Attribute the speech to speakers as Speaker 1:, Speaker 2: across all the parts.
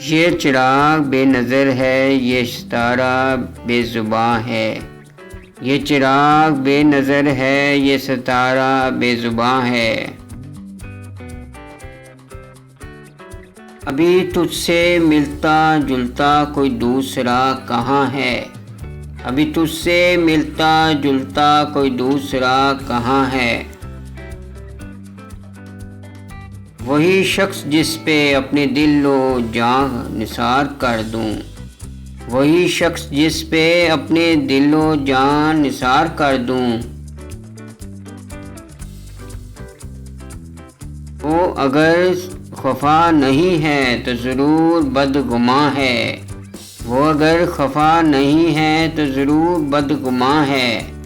Speaker 1: ये चिराग बेनज़र है, ये सितारा बेज़ुबां है। ये चिराग बेनज़र है, ये सितारा बेज़ुबां है। अभी तुझसे मिलता जुलता कोई दूसरा कहाँ है। अभी तुझसे मिलता जुलता कोई दूसरा कहाँ है। वही शख्स जिस पे अपने दिलो जान निसार कर दूं। वही शख्स जिस पे अपने दिलो जान निसार कर दूं। वो अगर खफा नहीं है तो ज़रूर बदगुमां है। वो अगर खफा नहीं है तो ज़रूर बदगुमां है।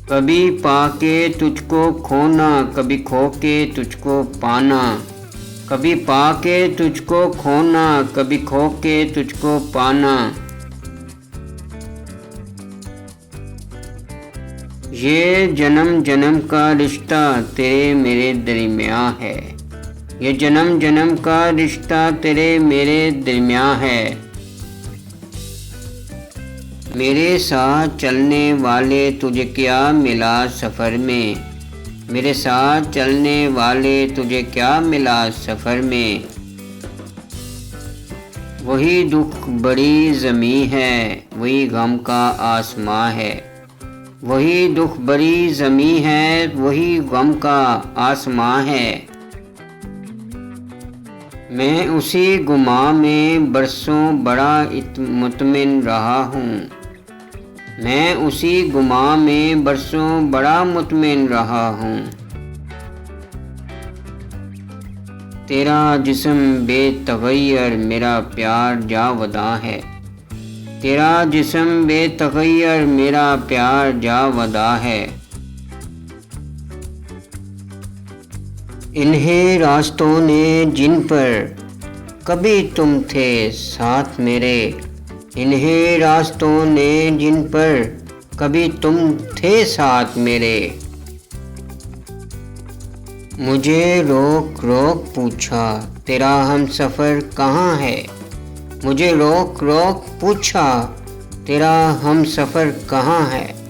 Speaker 1: कभी पाके तुझको खोना, कभी खो के तुझको पाना। कभी पाके तुझको खोना, कभी खो के तुझको पाना। ये जन्म जन्म का रिश्ता तेरे मेरे दरमियाँ है। ये जन्म जन्म का रिश्ता तेरे मेरे दरमियाँ है। मेरे साथ चलने वाले तुझे क्या मिला सफ़र में। मेरे साथ चलने वाले तुझे क्या मिला सफ़र में। वही दुख बड़ी ज़मीं है, वही गम का आसमां है। वही दुख बड़ी ज़मीं है, वही गम का आसमां है। मैं उसी गुमां में बरसों बड़ा मुतमिन रहा हूँ। मैं उसी गुमां में बरसों बड़ा मुतमिन रहा हूँ। तेरा जिस्म बेतग़य्यर, मेरा प्यार जावदां है। तेरा जिस्म बेतग़य्यर, मेरा प्यार जावदां है। इन्हीं रास्तों ने जिन पर कभी तुम थे साथ मेरे। इन्हीं रास्तों ने जिन पर कभी तुम थे साथ मेरे। मुझे रोक रोक पूछा, तेरा हमसफ़र कहाँ है। मुझे रोक रोक पूछा, तेरा हमसफ़र कहाँ है।